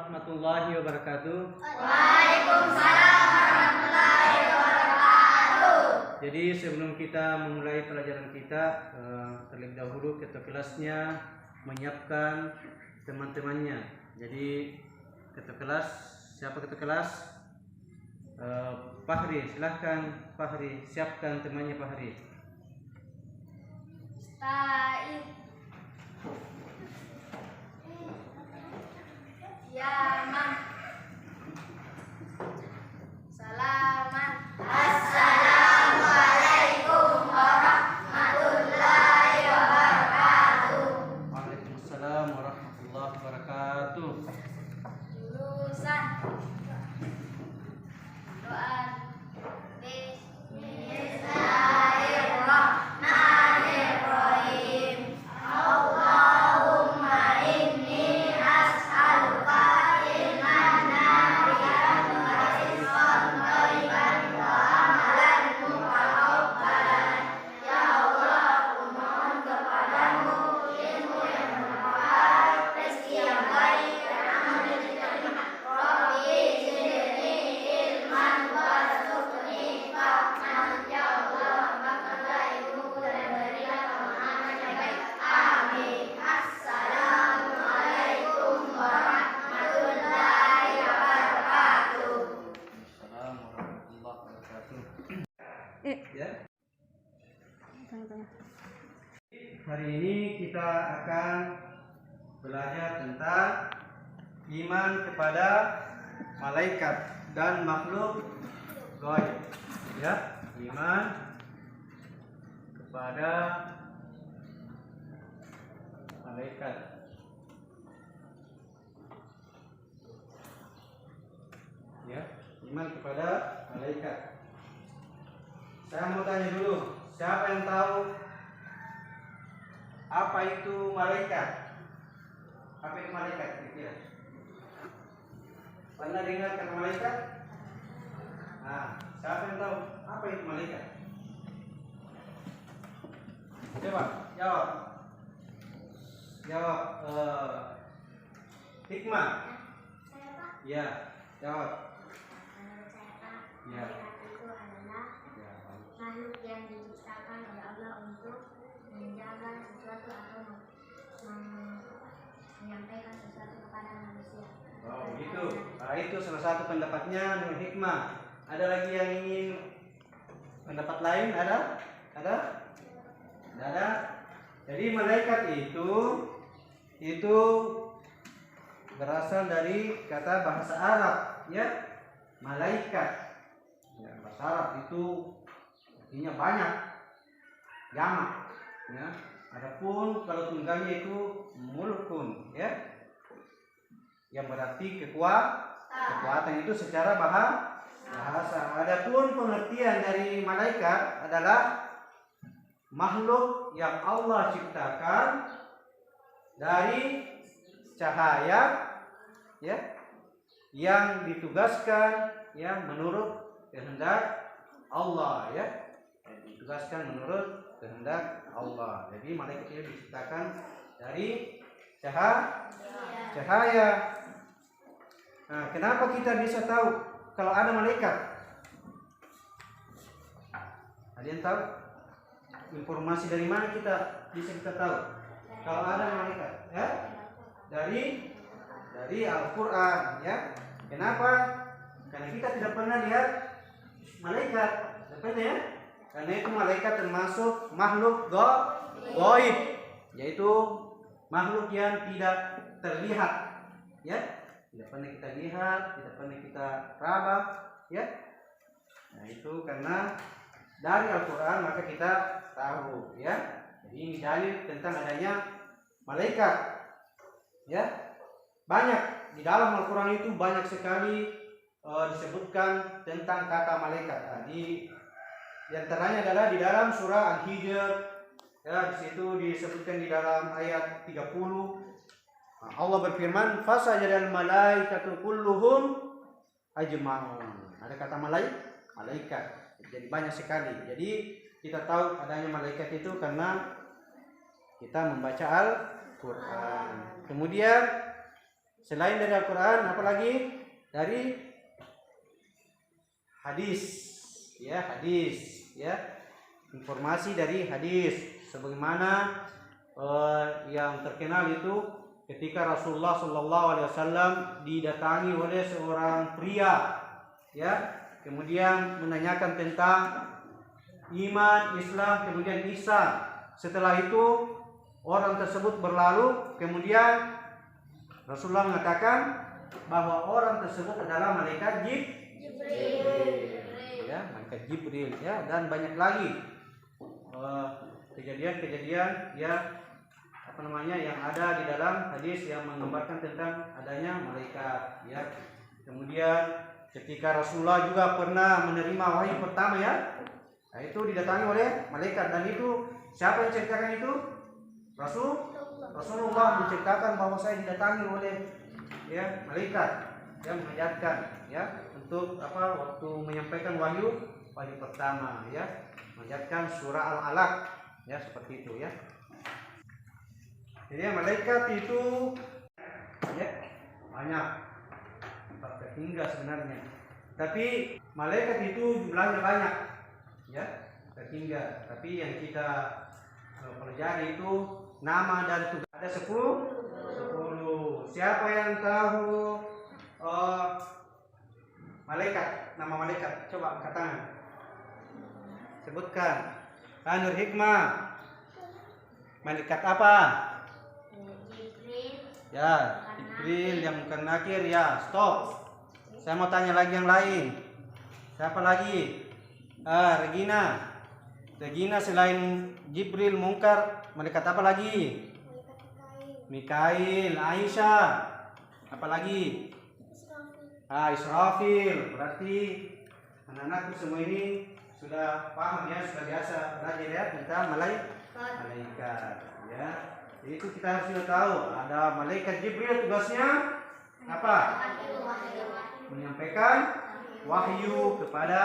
warahmatullahi wabarakatuh. Waalaikumsalam warahmatullahi wabarakatuh. Jadi sebelum kita memulai pelajaran kita, terlebih dahulu ketua kelasnya menyiapkan teman-temannya. Jadi ketua kelas, siapa ketua kelas? Fahri, silahkan Fahri, siapkan temannya Fahri. Taib, Yaman, Salaman. Assalamualaikum warahmatullahi wabarakatuh. Waalaikumsalam warahmatullahi wabarakatuh. Jurusan doa. Bismillahirrahmanirrahim. Allahumma inni as'aluka ilman nafi'an wa rizqan thayyiban wa amalan mutaqabbalan. Ya Allah, aku mohon kepadamu ilmu yang bermanfaat, rezeki yang baik, dan amal yang diterima. Rabbi zidni ilman warzuqni fahman. Ya Allah, tambahkanlah ilmuku dan berilah pemahaman yang baik. Amin. Assalamualaikum warahmatullahi wabarakatuh. Assalamualaikum warahmatullahi wabarakatuh. Ya. Hari ini kita akan belajar tentang iman kepada malaikat dan makhluk gaib. Ya, iman kepada malaikat. Ya, iman kepada malaikat. Saya mau tanya dulu, siapa yang tahu apa itu malaikat? Apa itu malaikat? Kira-kira pernah dengar kata malaikat? Nah, siapa yang tahu apa itu malaikat? Coba jawab. Jawab. Hikmah. Saya Pak. Ya, jawab. Menurut saya Pak, Ya. malaikat itu adalah Ya, makhluk yang diciptakan oleh Allah untuk menjaga sesuatu atau menyampaikan sesuatu kepada manusia. oh begitu. Nah, itu salah satu pendapatnya Nur Hikmah. Ada lagi yang ingin pendapat lain? Ada? Ada? Tidak ada. Jadi malaikat itu berasal dari kata bahasa Arab, ya, malaikat. Ya, bahasa Arab itu artinya banyak, jamak. Ya. Adapun kalau tunggalnya itu mulkun, ya, yang berarti kekuatan itu secara bahasa. Adapun pengertian dari malaikat adalah makhluk yang Allah ciptakan dari cahaya, ya, yang ditugaskan, ya, menurut kehendak Allah, ya, ditugaskan menurut kehendak Allah. Jadi malaikat itu diciptakan dari cahaya. Nah, kenapa kita bisa tahu kalau ada malaikat? Ada yang tahu? Informasi dari mana kita bisa tahu kalau ada malaikat? Ya? Dari Al-Quran, ya. Kenapa? Karena kita tidak pernah lihat malaikat, ya? Karena itu malaikat termasuk makhluk gaib, yaitu makhluk yang tidak terlihat, ya. Tidak pernah kita lihat, tidak pernah kita raba, ya. Nah, itu karena dari Al-Quran maka kita tahu, ya. Jadi ini dalil tentang adanya malaikat, ya. Banyak di dalam Al-Quran itu banyak sekali disebutkan tentang kata malaikat. Nah, di antaranya adalah di dalam surah Al-Hijr, ya, di situ disebutkan di dalam ayat 30. Allah berfirman, fasajadal malaikatu kulluhum ajma'un. Ada kata malaikat. Jadi banyak sekali. Jadi kita tahu adanya malaikat itu karena kita membaca Al-Quran. Kemudian Selain dari Al-Quran, apalagi dari hadis, ya hadis, ya informasi dari hadis. Sebagaimana yang terkenal itu ketika Rasulullah Shallallahu Alaihi Wasallam didatangi oleh seorang pria, ya, kemudian menanyakan tentang iman, Islam, kemudian ihsan. Setelah itu orang tersebut berlalu, kemudian Rasulullah mengatakan bahwa orang tersebut adalah malaikat Jibril, ya, malaikat Jibril, ya, dan banyak lagi kejadian-kejadian ya yang ada di dalam hadis yang menggambarkan tentang adanya malaikat, ya. Kemudian ketika Rasulullah juga pernah menerima wahyu pertama, ya, nah, itu didatangi oleh malaikat, dan itu siapa yang ceritakan itu? Rasulullah menceritakan bahwa saya didatangi oleh, ya, malaikat yang mengajarkan, ya, untuk waktu menyampaikan wahyu pertama, ya, mengajarkan surah Al-Alaq, ya, seperti itu, ya. Jadi malaikat itu, ya, banyak, terhingga sebenarnya. Tapi malaikat itu jumlahnya banyak, ya, terhingga. Tapi yang kita pelajari itu nama dan tugas. Ada 10. Siapa yang tahu malaikat? Nama malaikat? Coba angkat tangan. Sebutkan. Nur Hikmah. Malaikat apa? Jibril. Ya, Jibril yang bukan nakir, ya. Stop. Saya mau tanya lagi yang lain. Siapa lagi? Regina selain Jibril, Munkar, malaikat apa lagi? Mikail. Aisyah. Apa lagi? Israfil. Berarti anak-anakku semua ini sudah paham, ya, sudah biasa belajar, ya, tentang malaikat, ya. Itu kita harus sudah tahu. Ada malaikat Jibril, tugasnya apa? Menyampaikan wahyu kepada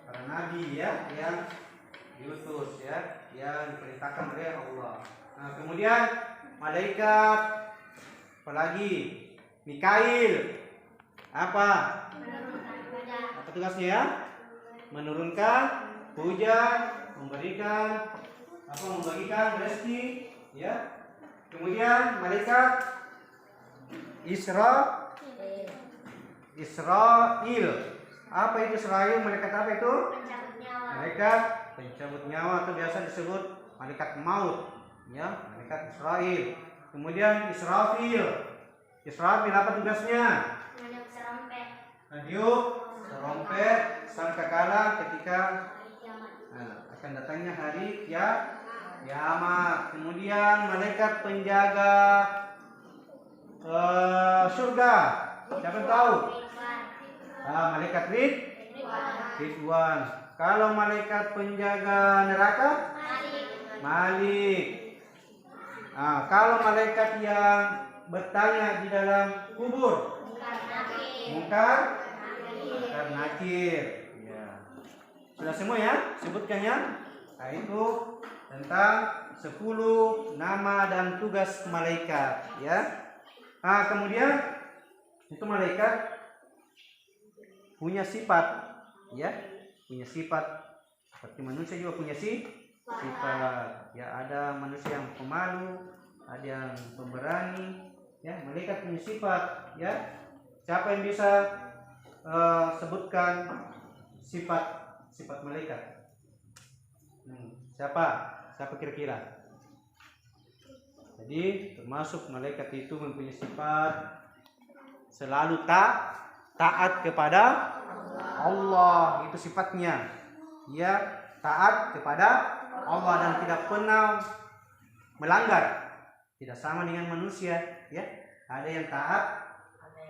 para nabi, ya, yang diutus, ya, yang diperintahkan oleh Allah. Nah, kemudian malaikat apalagi? Mikail. Apa tugasnya, ya? Menurunkan hujan, membagikan rezeki, ya. Kemudian malaikat Israil. Apa itu Israil? Malaikat apa itu? Malaikat pencabut nyawa, atau biasa disebut malaikat maut, ya, malaikat Israil. Kemudian Israfil apa tugasnya? Meniup serompet sangkakala ketika akan datangnya hari kiamat. Kemudian malaikat penjaga surga. Siapa tahu? Malaikat Ridwan. Kalau malaikat penjaga neraka? Malik. Kalau malaikat yang bertanya di dalam kubur? Munkar, Nakir. Ya. Sudah semua, ya? Sebutkannya. Nah, itu tentang 10 nama dan tugas malaikat, ya. Kemudian itu malaikat punya sifat, ya, punya sifat seperti manusia juga punya sifat, ya. Ada manusia yang pemalu, ada yang pemberani, ya. Malaikat punya sifat, ya. Siapa yang bisa sebutkan sifat malaikat? Siapa kira-kira? Jadi termasuk malaikat itu mempunyai sifat selalu taat kepada Allah, itu sifatnya, ya, taat kepada Allah dan tidak pernah melanggar. Tidak sama dengan manusia, ya. Ada yang taat,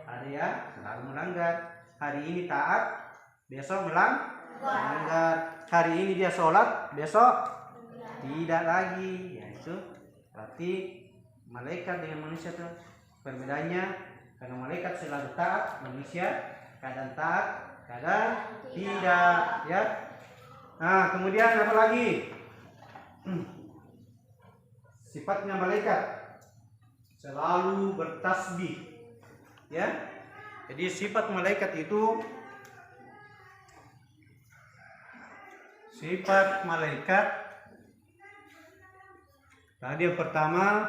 ada yang selalu melanggar. Hari ini taat, besok melanggar. Hari ini dia sholat, besok tidak lagi. Ya, itu berarti malaikat dengan manusia itu perbedaannya, karena malaikat selalu taat, manusia kadang taat, kadang tidak, ya. Kemudian apa lagi? Sifatnya malaikat. selalu bertasbih. Ya. Jadi sifat malaikat itu, tadi yang pertama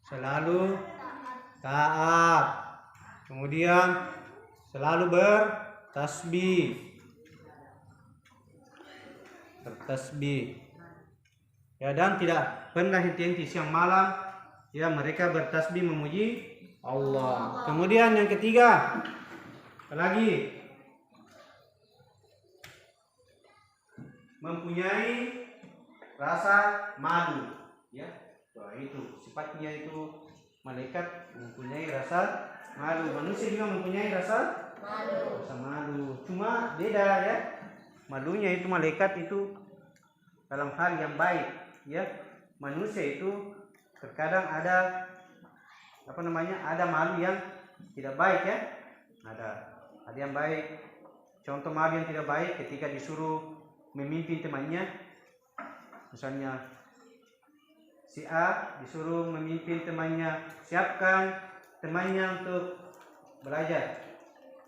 selalu taat, kemudian selalu bertasbih, ya, dan tidak pernah henti-henti siang malam, ya, mereka bertasbih memuji Allah. Kemudian yang ketiga, apalagi? Mempunyai rasa malu, ya. Wah, itu sifatnya itu malaikat mempunyai rasa malu. Manusia juga mempunyai rasa malu. Cuma beda, ya. Malunya itu malaikat itu dalam hal yang baik, ya. Manusia itu terkadang ada ada malu yang tidak baik, ya. Ada yang baik. Contoh malu yang tidak baik ketika disuruh memimpin temannya. Misalnya si A disuruh memimpin temannya, siapkan temannya untuk belajar.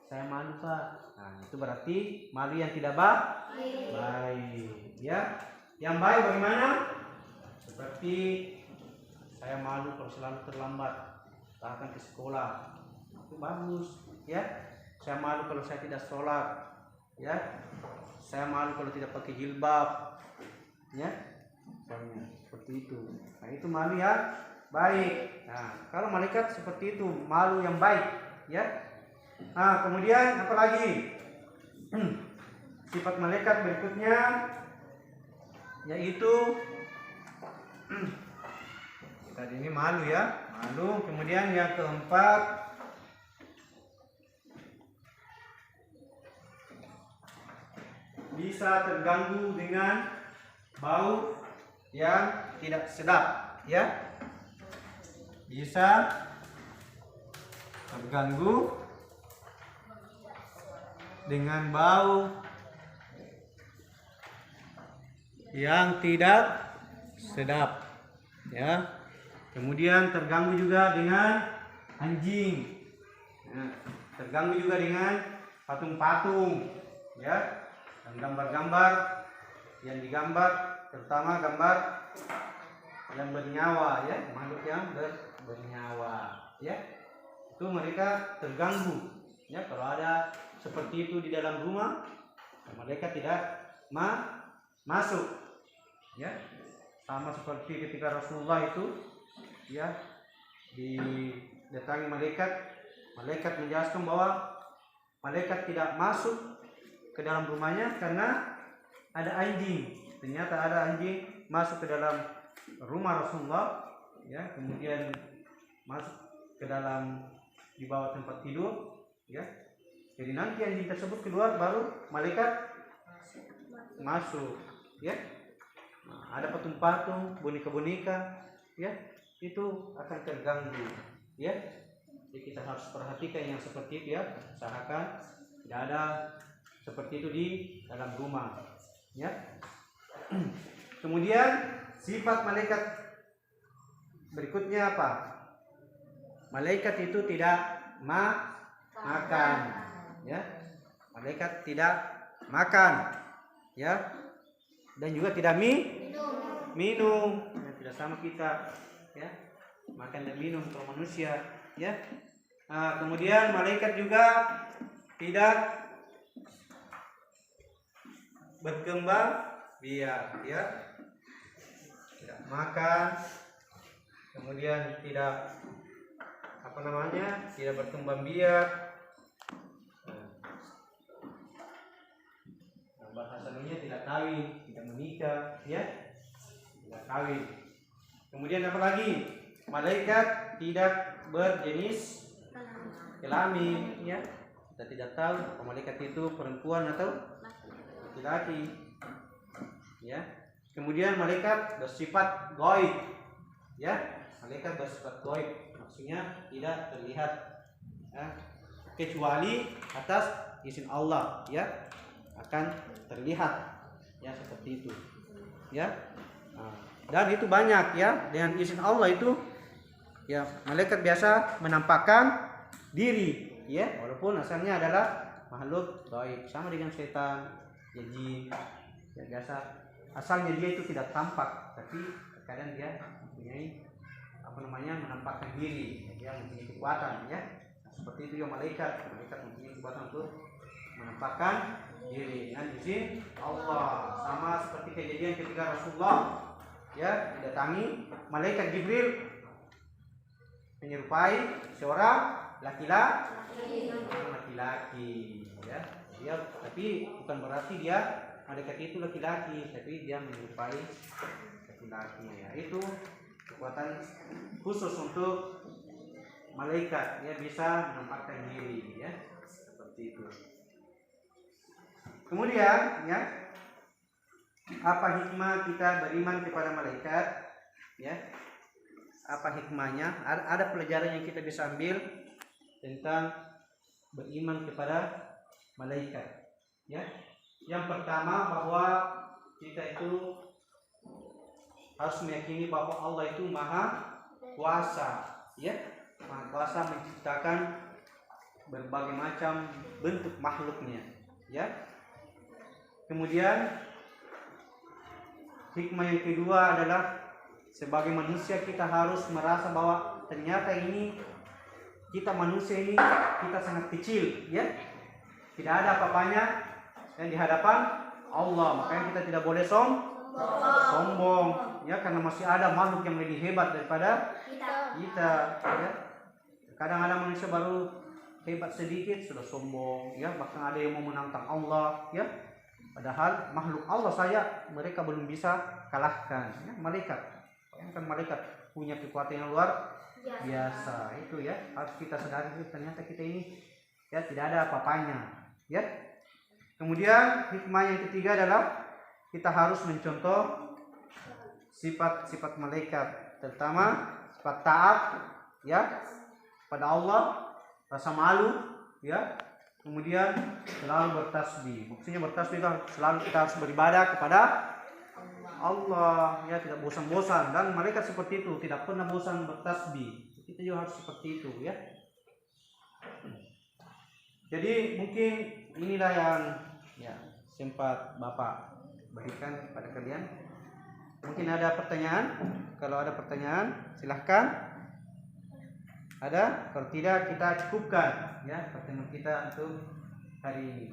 Saya malu, Pak. Nah, itu berarti malu yang tidak baik, ya. Yang baik bagaimana? Seperti saya malu kalau selalu terlambat datang ke sekolah, itu bagus, ya. Saya malu kalau saya tidak sholat, ya. Saya malu kalau tidak pakai jilbab, ya. Seperti itu. Nah, itu malu yang baik. Nah, kalau malaikat seperti itu, malu yang baik, ya. Nah, kemudian apa lagi? Sifat malaikat berikutnya yaitu tadi ini malu, ya, malu. Kemudian yang keempat, bisa terganggu dengan bau yang tidak sedap, ya. Bisa terganggu dengan bau yang tidak sedap, ya. Kemudian terganggu juga dengan anjing, ya. Terganggu juga dengan patung-patung, ya, dan gambar-gambar yang digambar, terutama gambar yang bernyawa, ya, makhluk yang bernyawa, ya. Itu mereka terganggu, ya. Kalau ada seperti itu di dalam rumah, mereka tidak masuk, ya. Sama seperti ketika Rasulullah itu, ya, didatangi malaikat menjelaskan bahwa malaikat tidak masuk ke dalam rumahnya karena ada anjing. Ternyata ada anjing masuk ke dalam rumah Rasulullah, ya. Kemudian masuk ke dalam di bawah tempat tidur, ya. Jadi nanti anjing tersebut keluar, baru malaikat masuk, ya. Nah, ada patung-patung, boneka-boneka, ya, itu akan terganggu, ya. Jadi kita harus perhatikan yang seperti itu, ya. Usahakan tidak ada seperti itu di dalam rumah, ya. Kemudian sifat malaikat berikutnya apa? Malaikat itu tidak makan, ya. Malaikat tidak makan, ya, dan juga tidak minum. Ya, tidak sama kita, ya, makan dan minum kalau manusia, ya. Nah, kemudian malaikat juga tidak berkembang biak, ya, tidak makan, kemudian tidak tidak berkembang biak. Nah, bahasanya tidak kawin, tidak menikah, ya, tidak kawin. Kemudian apa lagi? Malaikat tidak berjenis kelamin, ya. Kita tidak tahu malaikat itu perempuan atau laki-laki, ya. Kemudian malaikat bersifat gaib, ya. Malaikat bersifat gaib, maksudnya tidak terlihat, ya, kecuali atas izin Allah, ya, akan terlihat, ya, seperti itu, ya. Dan itu banyak ya, dengan izin Allah itu ya, malaikat biasa menampakkan diri ya, walaupun asalnya adalah makhluk gaib, sama dengan setan, ya jin, ya biasa asalnya dia itu tidak tampak, tapi kadang dia mempunyai menampakkan diri, dia mempunyai kekuatan ya. Nah, seperti itu ya malaikat mempunyai kekuatan untuk menampakkan diri dengan izin Allah, sama seperti kejadian ketika Rasulullah ya didatangi malaikat Jibril menyerupai seorang laki-laki ya. Dia tapi bukan berarti dia malaikat itu laki-laki, tapi dia menyerupai laki-laki ya. Itu kekuatan khusus untuk malaikat, dia bisa menampakkan diri ya, seperti itu. Kemudian ya, apa hikmah kita beriman kepada malaikat ya? Apa hikmahnya? Ada pelajaran yang kita bisa ambil tentang beriman kepada malaikat ya. Yang pertama, bahwa kita itu harus meyakini bahwa Allah itu maha kuasa ya, maha kuasa menciptakan berbagai macam bentuk makhluknya ya. Kemudian hikmah yang kedua adalah sebagai manusia kita harus merasa bahwa ternyata ini kita manusia ini kita sangat kecil ya, tidak ada apa-apanya dan di hadapan Allah. Makanya kita tidak boleh sombong ya, karena masih ada makhluk yang lebih hebat daripada kita ya. Kadang-kadang manusia baru hebat sedikit sudah sombong ya, bahkan ada yang mau menantang Allah ya, padahal makhluk Allah saja mereka belum bisa kalahkan ya. Malaikat, bayangkan malaikat punya kekuatan yang luar biasa itu ya, harus kita sadari ternyata kita ini ya tidak ada apa-apanya ya. Kemudian hikmah yang ketiga adalah kita harus mencontoh sifat-sifat malaikat, terutama sifat taat ya pada Allah, rasa malu ya, kemudian selalu bertasbih. Maksudnya bertasbih itu selalu kita harus beribadah kepada Allah ya, tidak bosan-bosan. Dan malaikat seperti itu tidak pernah bosan bertasbih. Kita juga harus seperti itu ya. Jadi mungkin inilah yang ya sempat Bapak berikan kepada kalian. Mungkin ada pertanyaan? Kalau ada pertanyaan silahkan. Ada? Kalau tidak kita cukupkan ya pertemuan kita untuk hari ini.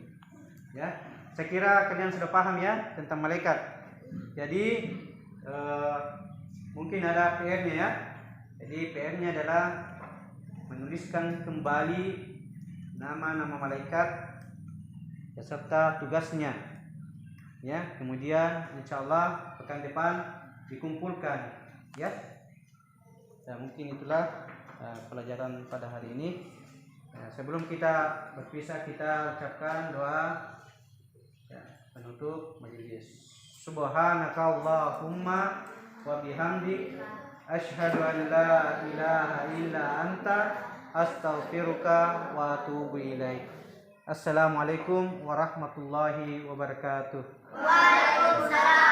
Ya, saya kira kalian sudah paham ya tentang malaikat. Jadi mungkin ada PR-nya ya. Jadi PR-nya adalah menuliskan kembali nama-nama malaikat beserta tugasnya. Ya, kemudian insyaallah pekan depan dikumpulkan ya. Dan mungkin itulah pelajaran pada hari ini. Sebelum kita berpisah, kita ucapkan doa ya, penutup majelis. Subhanakallahumma wa bihamdik asyhadu an la ilaha illa anta astaghfiruka wa atubu ilaik. Assalamualaikum warahmatullahi wabarakatuh. Waalaikumsalam.